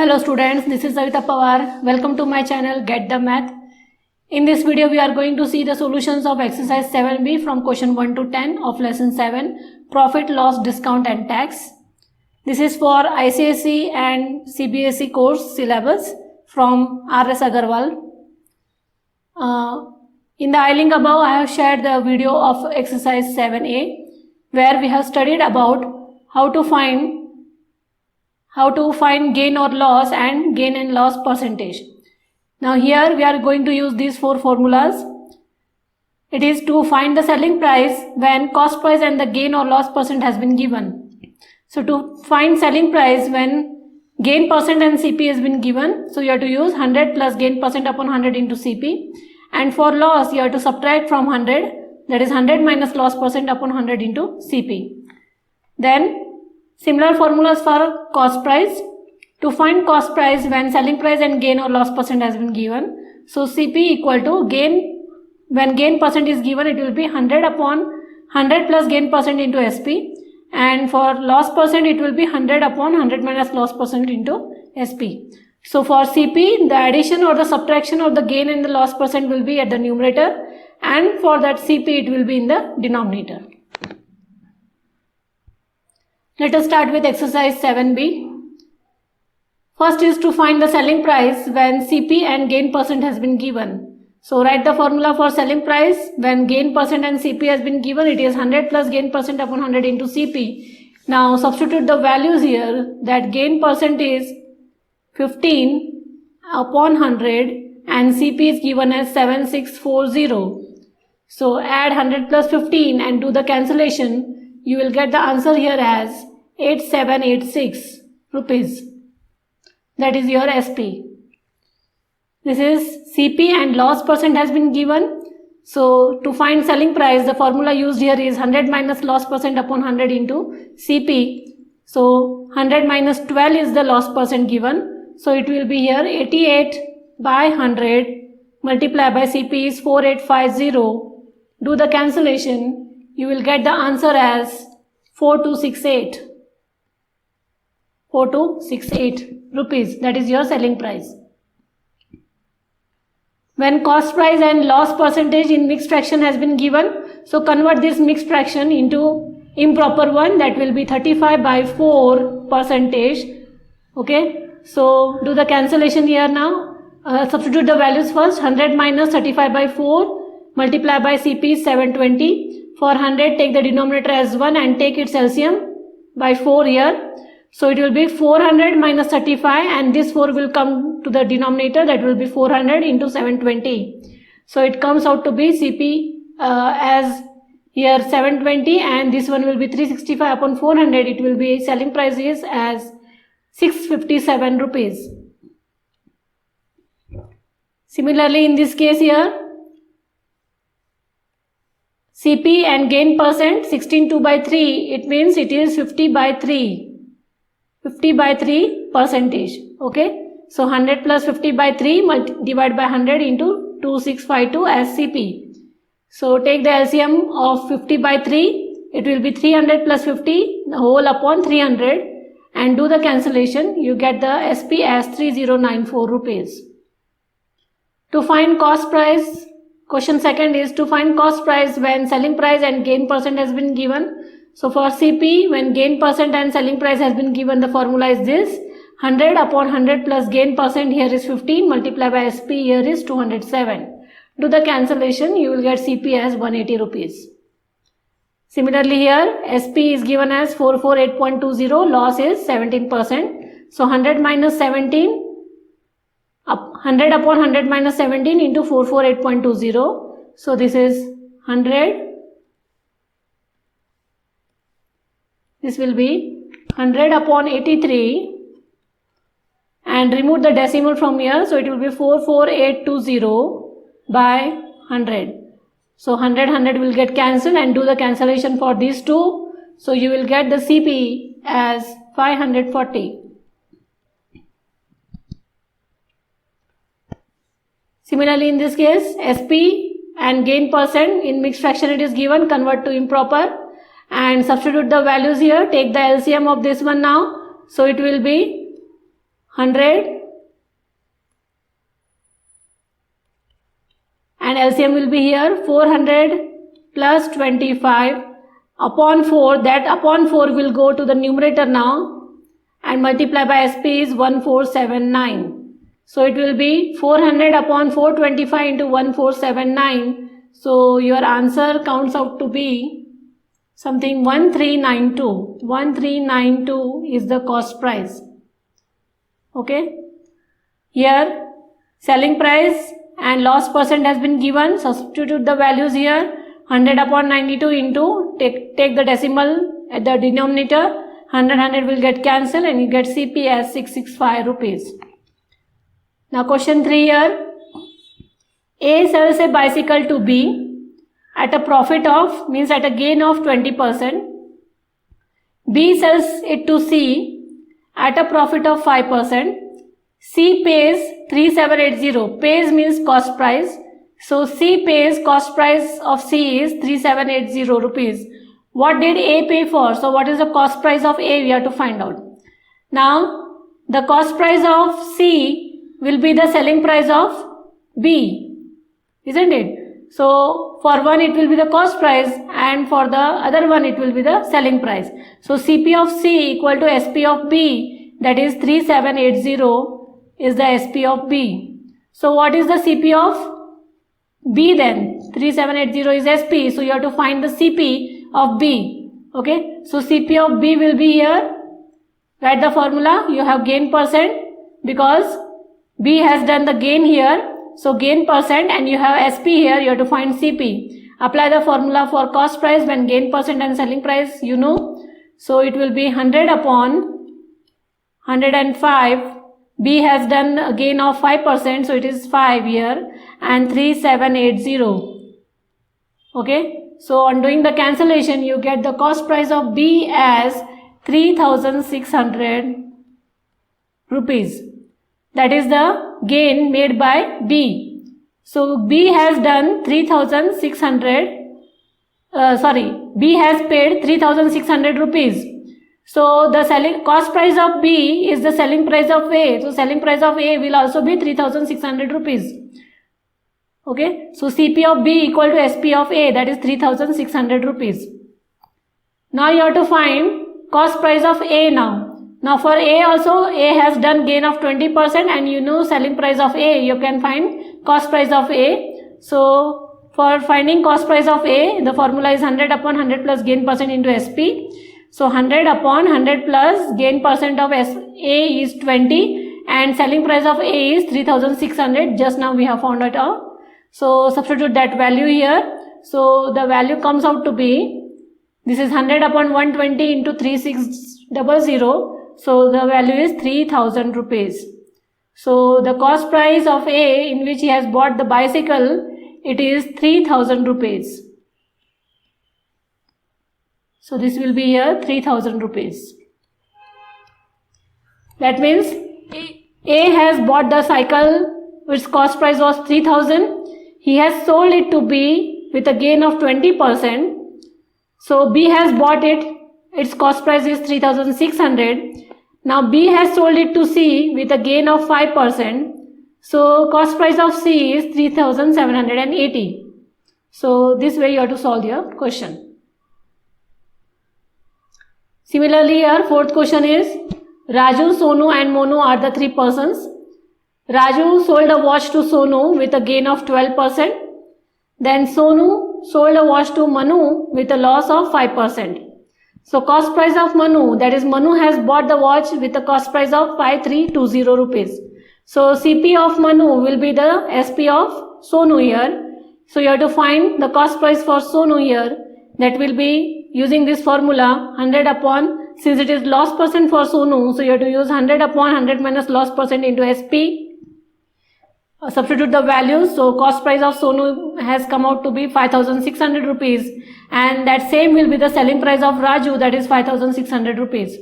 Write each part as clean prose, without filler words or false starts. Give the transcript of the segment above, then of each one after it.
Hello students, this is Savita Pawar. Welcome to my channel Get the Math. In this video we are going to see the solutions of exercise 7b from question 1 to 10 of lesson 7 Profit, Loss, Discount and Tax. This is for ICSE and CBSE course syllabus from R.S. Agarwal. In the I link above I have shared the video of exercise 7a where we have studied about how to find gain or loss and gain and loss percentage. Now here we are going to use these four formulas. It is to find the selling price when cost price and the gain or loss percent has been given. So to find selling price when gain percent and CP has been given, so you have to use 100 plus gain percent upon 100 into CP, and for loss you have to subtract from 100, that is 100 minus loss percent upon 100 into CP. Then similar formulas for cost price. To find cost price when selling price and gain or loss percent has been given. So CP equal to gain, when gain percent is given it will be 100 upon 100 plus gain percent into SP, and for loss percent it will be 100 upon 100 minus loss percent into SP. So for CP the addition or the subtraction of the gain and the loss percent will be at the numerator, and for that CP it will be in the denominator. Let us start with exercise 7b. First is to find the selling price when CP and gain percent has been given. So write the formula for selling price when gain percent and CP has been given. It is 100 plus gain percent upon 100 into CP. Now substitute the values here. That gain percent is 15 upon 100 and CP is given as 7640. So add 100 plus 15 and do the cancellation. You will get the answer here as 8786 rupees. That is your SP. This is CP and loss percent has been given. So to find selling price the formula used here is 100 minus loss percent upon 100 into CP. So 100 minus 12 is the loss percent given. So it will be here 88 by 100 multiplied by CP is 4850. Do the cancellation. You will get the answer as 4268. 4268 rupees. That is your selling price. When cost price and loss percentage in mixed fraction has been given, so convert this mixed fraction into improper one, that will be 35 by 4 percentage. Okay, so do the cancellation here now. Substitute the values first. 100 minus 35 by 4 multiply by CP is 720. For 100 take the denominator as 1 and take its LCM by 4 here. So it will be 400 minus 35 and this 4 will come to the denominator, that will be 400 into 720. So it comes out to be CP as here 720 and this one will be 365 upon 400. It will be selling price is as 657 rupees. Similarly in this case here CP and gain percent 16 2 by 3, it means it is 50 by 3. 50 by 3 percentage. Okay, so 100 plus 50 by 3 divided by 100 into 2652 as CP. So take the LCM of 50 by 3, it will be 300 plus 50 the whole upon 300 and do the cancellation. You get the SP as 3094 rupees. To find cost price, question second is to find cost price when selling price and gain percent has been given. So for CP, when gain percent and selling price has been given, the formula is this: 100 upon 100 plus gain percent here is 15 multiplied by SP here is 207. Do the cancellation, you will get CP as 180 rupees. Similarly here, SP is given as 448.20, loss is 17%. So 100 minus 17, 100 upon 100 minus 17 into 448.20. So this is 100. This will be 100 upon 83 and remove the decimal from here. So it will be 44820 by 100. So 100 will get cancelled and do the cancellation for these two. So you will get the CP as 540. Similarly in this case SP and gain percent in mixed fraction it is given, convert to improper. And substitute the values here, take the LCM of this one now. So it will be 100 and LCM will be here 400 plus 25 upon 4. That upon 4 will go to the numerator now and multiply by SP is 1479. So it will be 400 upon 425 into 1479. So your answer counts out to be something 1392. 1392 is the cost price. Okay. Here selling price and loss percent has been given. Substitute the values here. 100 upon 92 into take the decimal at the denominator. 100 will get cancelled and you get CP as 665 rupees. Now question 3 here. A sells a bicycle to B at a profit of, means at a gain of 20%. B sells it to C at a profit of 5%. C pays 3780. Pays means cost price. So C pays cost price of C is 3780 rupees. What did A pay for? So what is the cost price of A? We have to find out. Now the cost price of C will be the selling price of B, isn't it? So for one it will be the cost price and for the other one it will be the selling price. So CP of C equal to SP of B, that is 3780 is the SP of B. So what is the CP of B then? 3780 is SP, so you have to find the CP of B. Okay, so CP of B will be here. Write the formula. You have gain percent because B has done the gain here. So gain percent and you have SP here. You have to find CP. Apply the formula for cost price when gain percent and selling price you know. So it will be 100 upon 105. B has done a gain of 5%. So it is 5 here and 3780. Okay. So on doing the cancellation you get the cost price of B as 3600 rupees. That is the gain made by B. So B has done 3600. B has paid 3600 rupees. So the selling cost price of B is the selling price of A. So selling price of A will also be 3600 rupees. Okay. So CP of B equal to SP of A, that is 3600 rupees. Now you have to find cost price of A now. Now for A also, A has done gain of 20% and you know selling price of A, you can find cost price of A. So for finding cost price of A, the formula is 100 upon 100 plus gain percent into SP. So 100 upon 100 plus gain percent of A is 20 and selling price of A is 3600. Just now we have found it out. So substitute that value here. So the value comes out to be, this is 100 upon 120 into 3600. So the value is 3000 rupees. So the cost price of A in which he has bought the bicycle, it is 3000 rupees. So this will be here 3000 rupees. That means A has bought the cycle which cost price was 3000. He has sold it to B with a gain of 20%. So B has bought it, its cost price is 3600. Now B has sold it to C with a gain of 5%. So cost price of C is 3780. So this way you have to solve your question. Similarly here fourth question is, Raju, Sonu and Monu are the three persons. Raju sold a watch to Sonu with a gain of 12%. Then Sonu sold a watch to Manu with a loss of 5%. So cost price of Manu, that is Manu has bought the watch with a cost price of 5320 rupees. So CP of Manu will be the SP of Sonu here. So you have to find the cost price for Sonu here. That will be using this formula 100 upon, since it is loss percent for Sonu, so you have to use 100 upon 100 minus loss percent into SP. Substitute the values. So cost price of Sonu has come out to be 5600 rupees and that same will be the selling price of Raju, that is 5600 rupees.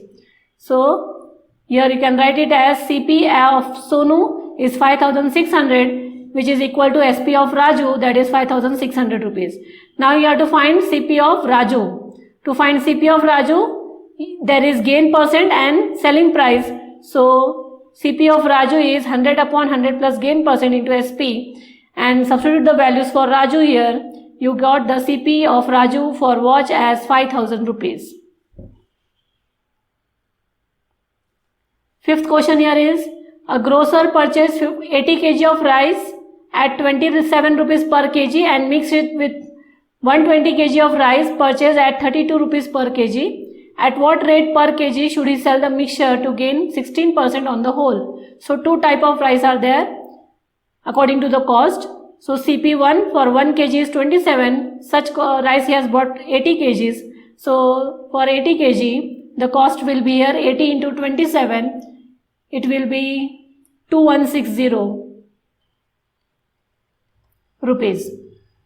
So here you can write it as CP of Sonu is 5600 which is equal to SP of Raju, that is 5600 rupees. Now you have to find CP of Raju. To find CP of Raju, there is gain percent and selling price. So CP of Raju is 100 upon 100 plus gain percent into SP, and substitute the values for Raju here. You got the CP of Raju for watch as 5,000 rupees. Fifth question here is, a grocer purchased 80 kg of rice at 27 rupees per kg and mixed it with 120 kg of rice purchased at 32 rupees per kg. At what rate per kg should he sell the mixture to gain 16% on the whole? So two type of rice are there according to the cost. So CP1 for 1 kg is 27. Such rice he has bought 80 kgs. So for 80 kg, the cost will be here 80 into 27. It will be 2160 rupees.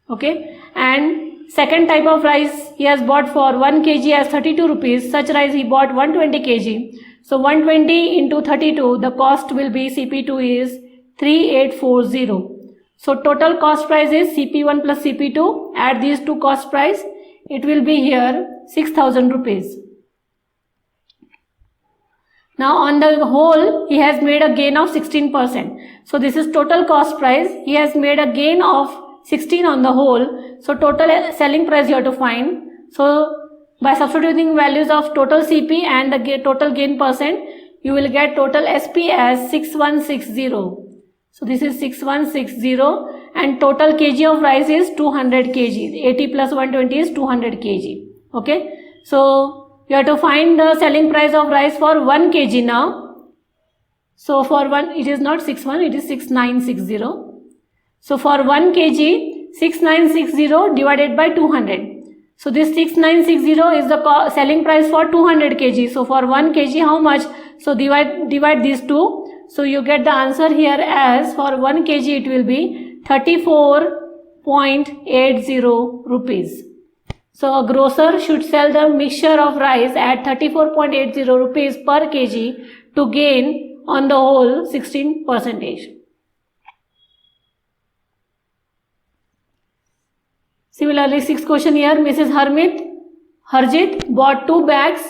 Okay. And second type of rice he has bought for 1 kg as 32 rupees. Such rice he bought 120 kg. So 120 into 32, the cost will be CP2 is 3840. So total cost price is CP1 plus CP2. Add these two cost price, it will be here 6,000 rupees. Now on the whole, he has made a gain of 16%. So this is total cost price. He has made a gain of 16 on the whole. So total selling price you have to find. So by substituting values of total CP and the total gain percent, you will get total SP as 6160. So this is 6160 and total kg of rice is 200 kg. 80 plus 120 is 200 kg. Okay. So you have to find the selling price of rice for 1 kg now. So for 1, it is not 61, it is 6960. So for 1 kg, 6960 divided by 200. So this 6960 is the selling price for 200 kg. So for 1 kg, how much? So divide these two. So you get the answer here as for 1 kg it will be 34.80 rupees. So a grocer should sell the mixture of rice at 34.80 rupees per kg to gain on the whole 16%. Similarly, sixth question here, Mrs. Harjit bought 2 bags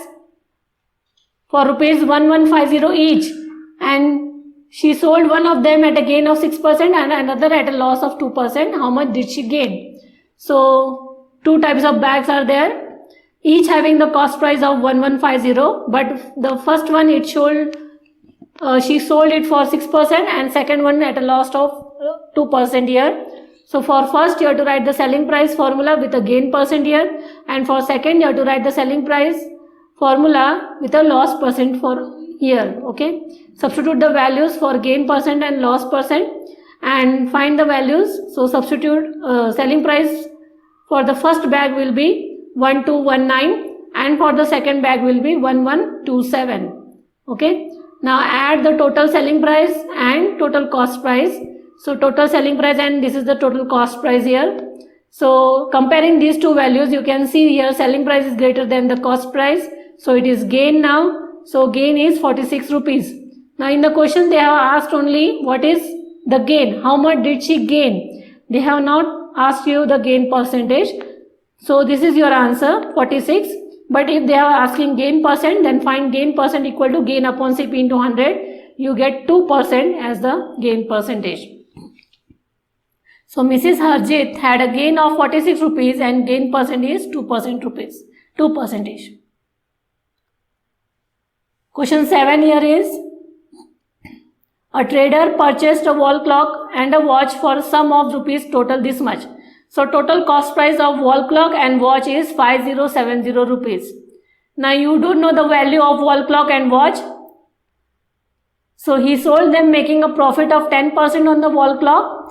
for rupees 1150 each and she sold one of them at a gain of 6% and another at a loss of 2%. How much did she gain? So two types of bags are there, each having the cost price of 1150, but the first one she sold it for 6% and second one at a loss of 2% here. So for first you have to write the selling price formula with a gain percent here, and for second you have to write the selling price formula with a loss percent for here. Okay, substitute the values for gain percent and loss percent and find the values. So substitute selling price for the first bag will be 1219 and for the second bag will be 1127. Okay, now add the total selling price and total cost price. So total selling price and this is the total cost price here. So comparing these two values, you can see here selling price is greater than the cost price. So it is gain now. So gain is 46 rupees. Now in the question they have asked only what is the gain. How much did she gain? They have not asked you the gain percentage. So this is your answer 46. But if they are asking gain percent, then find gain percent equal to gain upon CP into 100. You get 2% as the gain percentage. So Mrs. Harjit had a gain of 46 rupees and gain percent is 2%. Question 7 here is, a trader purchased a wall clock and a watch for sum of rupees total this much. So total cost price of wall clock and watch is 5070 rupees. Now you don't know the value of wall clock and watch. So he sold them making a profit of 10% on the wall clock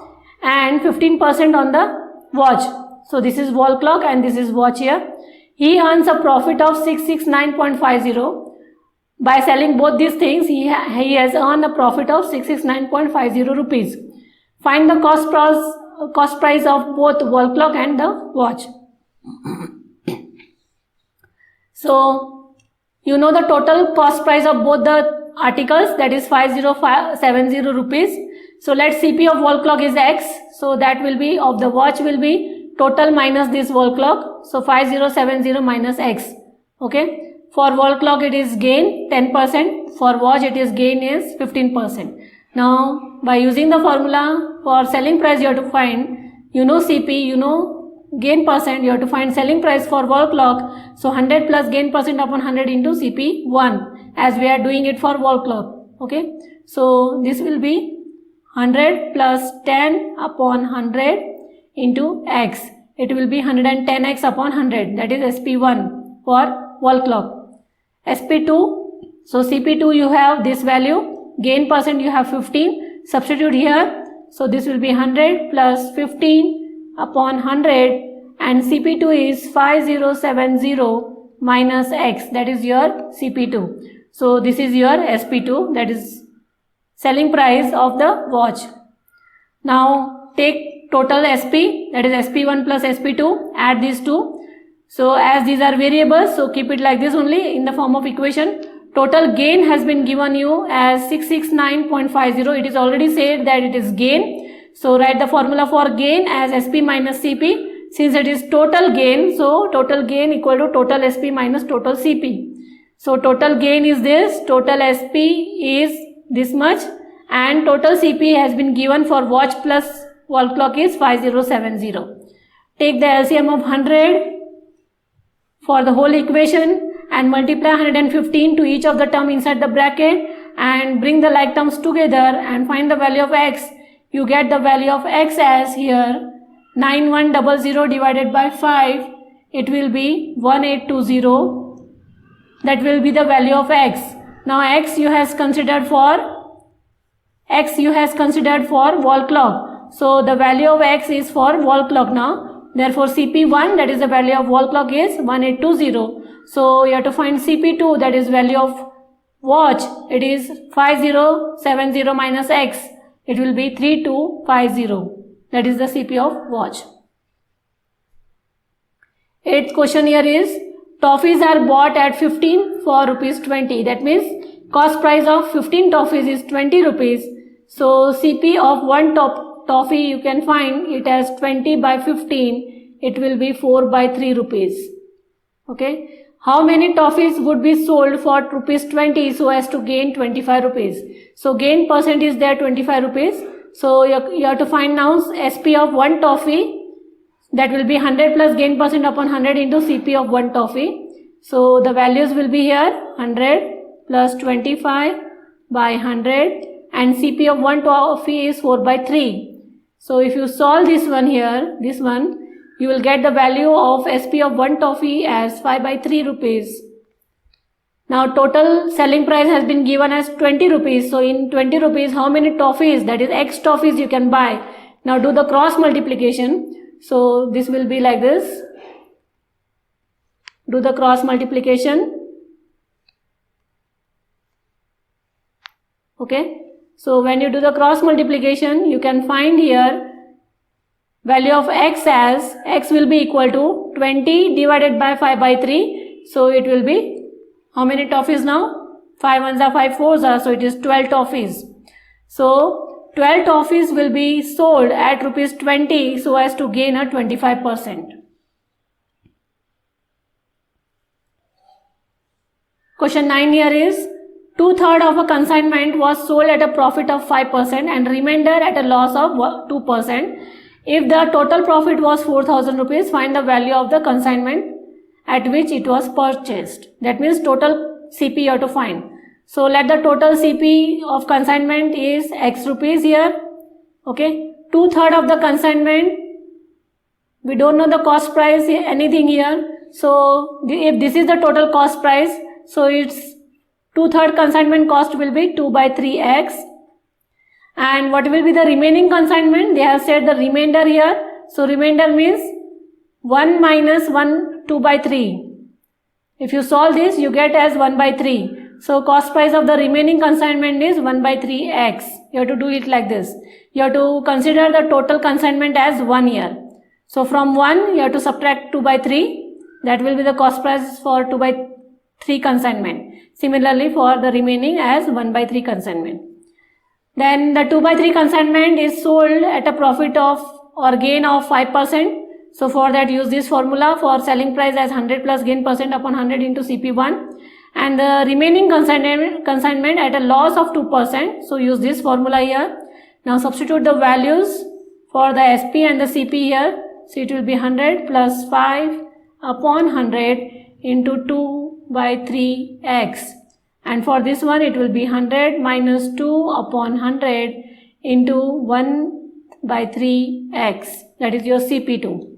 and 15% on the watch. So this is wall clock and this is watch here. He earns a profit of 669.50. By selling both these things, he has earned a profit of 669.50 rupees. Find the cost price of both wall clock and the watch. So you know the total cost price of both the articles, that is 5070 rupees. So let CP of wall clock is X. So that will be of the watch will be total minus this wall clock. So 5070 minus X. Okay. For wall clock it is gain 10%. for watch it is gain is 15%. Now by using the formula for selling price you have to find, you know CP, you know gain percent, you have to find selling price for wall clock. So 100 plus gain percent upon 100 into CP1 as we are doing it for wall clock. Okay, so this will be 100 plus 10 upon 100 into x. It will be 110x upon 100, that is SP1 for wall clock. SP2, so CP2 you have this value, gain percent you have 15, substitute here, so this will be 100 plus 15 upon 100 and CP2 is 5070 minus x, that is your CP2. So this is your SP2, that is selling price of the watch. Now take total SP, that is SP1 plus SP2, add these two. So as these are variables, so keep it like this only in the form of equation. Total gain has been given you as 669.50. It is already said that it is gain. So write the formula for gain as SP minus CP. Since it is total gain, so total gain equal to total SP minus total CP. So total gain is this, total SP is this much and total CP has been given for watch plus wall clock is 5070. Take the LCM of 100 for the whole equation and multiply 115 to each of the term inside the bracket and bring the like terms together and find the value of x. You get the value of x as here 9100 divided by 5, it will be 1820. That will be the value of x. Now x you has considered for wall clock. So the value of x is for wall clock now. Therefore CP1, that is the value of wall clock, is 1820. So you have to find CP2, that is value of watch. It is 5070 minus x. It will be 3250. That is the CP of watch. 8th question here is, toffees are bought at 15 for rupees 20. That means cost price of 15 toffees is 20 rupees. So CP of one toffee you can find it as 20 by 15. It will be 4 by 3 rupees. Okay. How many toffees would be sold for rupees 20 so as to gain 25 rupees? So gain percent is there 25 rupees. So you have to find now SP of one toffee. That will be 100 plus gain percent upon 100 into CP of one toffee. So the values will be here 100 plus 25 by 100 and CP of one toffee is 4 by 3. So if you solve this one here, this one, you will get the value of SP of one toffee as 5 by 3 rupees. Now total selling price has been given as 20 rupees. So in 20 rupees, how many toffees, that is X toffees you can buy. Now do the cross multiplication. So this will be like this. Do the cross multiplication. Okay. So when you do the cross multiplication, you can find here value of x as x will be equal to 20 divided by 5 by 3. So it will be how many toffees now? 5 ones are 5 fours are, so it is 12 toffees. So 12 toffees will be sold at rupees 20 so as to gain a 25%. Question 9 here is 2/3 of a consignment was sold at a profit of 5% and remainder at a loss of 2%. If the total profit was 4,000 rupees, find the value of the consignment at which it was purchased. That means total CP you have to find. So let the total CP of consignment is X rupees here. Okay. 2/3 of the consignment. We don't know the cost price anything here. So if this is the total cost price, so it's 2/3 consignment cost will be 2 by 3x. And what will be the remaining consignment? They have said the remainder here. So remainder means 1 minus 1 2 by 3. If you solve this, you get as 1 by 3. So cost price of the remaining consignment is 1 by 3x. You have to do it like this. You have to consider the total consignment as 1 year. So from 1 you have to subtract 2 by 3. That will be the cost price for 2 by 3 consignment. Similarly for the remaining as 1 by 3 consignment. Then the 2 by 3 consignment is sold at a profit of or gain of 5%. So for that use this formula for selling price as 100 plus gain percent upon 100 into CP1. and the remaining consignment at a loss of 2%. So use this formula here. Now substitute the values for the SP and the CP here. So it will be 100 plus 5 upon 100 into 2 by 3x. And for this one it will be 100 minus 2 upon 100 into 1 by 3x. That is your CP2.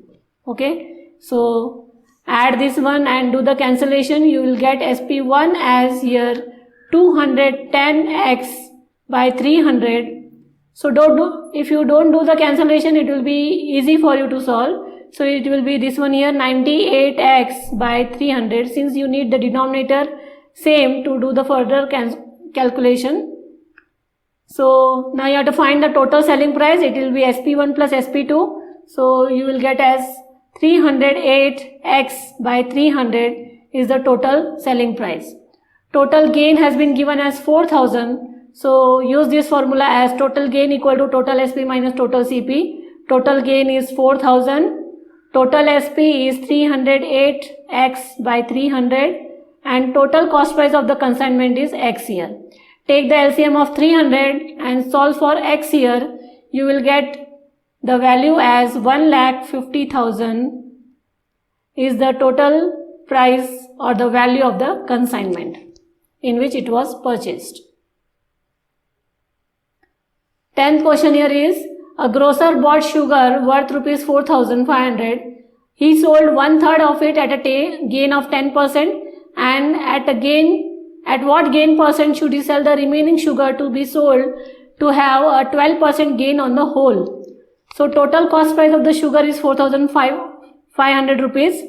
Okay. So add this one and do the cancellation. You will get SP1 as here 210x by 300. So if you don't do the cancellation, it will be easy for you to solve. So it will be this one here 98x by 300, since you need the denominator same to do the further calculation. So now you have to find the total selling price. It will be SP1 plus SP2. So you will get as 308x by 300 is the total selling price. Total gain has been given as 4000. So use this formula as total gain equal to total SP minus total CP. Total gain is 4000. Total SP is 308x by 300 and total cost price of the consignment is x here. Take the LCM of 300 and solve for x here. You will get the value as 1,50,000 is the total price or the value of the consignment in which it was purchased. 10th question here is, a grocer bought sugar worth rupees 4,500. He sold 1/3 of it at a gain of 10%, and at what gain percent should he sell the remaining sugar to be sold to have a 12% gain on the whole. So total cost price of the sugar is 4,500 rupees.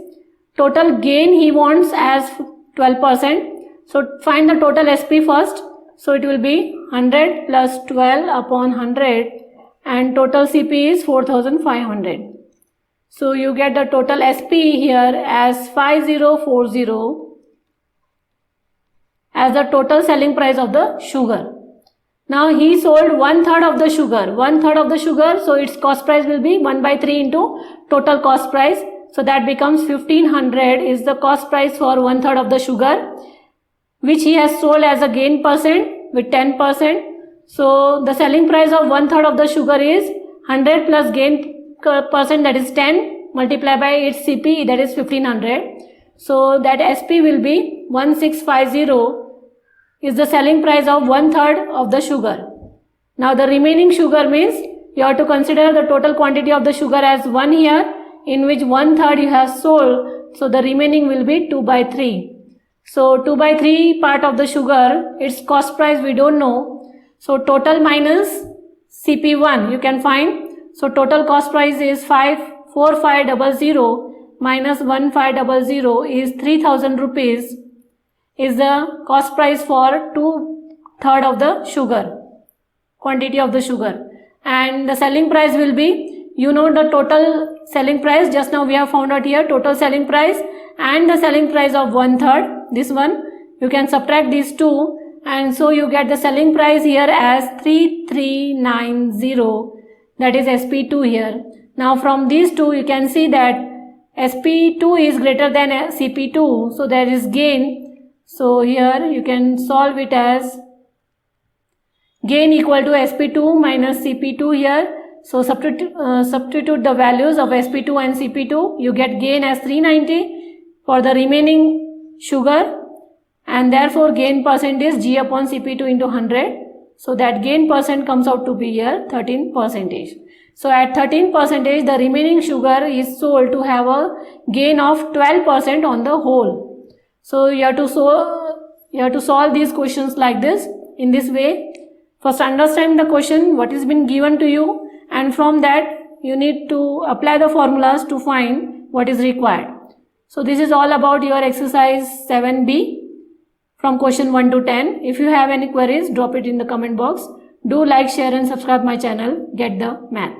Total gain he wants as 12%. So find the total SP first. So it will be 100 plus 12 upon 100 and total CP is 4,500. So you get the total SP here as 5040 as the total selling price of the sugar. Now he sold 1/3 of the sugar. 1/3 of the sugar, so its cost price will be 1/3 into total cost price. So that becomes 1500 is the cost price for 1/3 of the sugar, which he has sold as a gain percent with 10%. So the selling price of 1/3 of the sugar is 100 plus gain percent, that is 10, multiplied by its CP, that is 1500. So that SP will be 1650 is the selling price of 1/3 of the sugar. Now the remaining sugar means you have to consider the total quantity of the sugar as 1 here, in which 1/3 you have sold. So the remaining will be 2/3. So 2/3 part of the sugar, its cost price we don't know. So total minus CP1 you can find. So total cost price is 4500 minus 1500 is 3000 rupees is the cost price for 2/3 of the sugar, quantity of the sugar. And the selling price will be, you know the total selling price, just now we have found out here total selling price and the selling price of 1/3, this one, you can subtract these two and so you get the selling price here as 3390, that is SP2 here. Now from these two you can see that SP2 is greater than CP2, so there is gain. So here you can solve it as gain equal to SP2 minus CP2 here. So substitute the values of SP2 and CP2. You get gain as 390 for the remaining sugar, and therefore gain percent is G upon CP2 into 100. So that gain percent comes out to be here 13%. So at 13%, the remaining sugar is sold to have a gain of 12% on the whole. So you have to solve these questions like this, in this way. First understand the question, what is been given to you, and from that you need to apply the formulas to find what is required. So this is all about your exercise 7B from question 1 to 10. If you have any queries, drop it in the comment box. Do like, share and subscribe my channel. Get the math.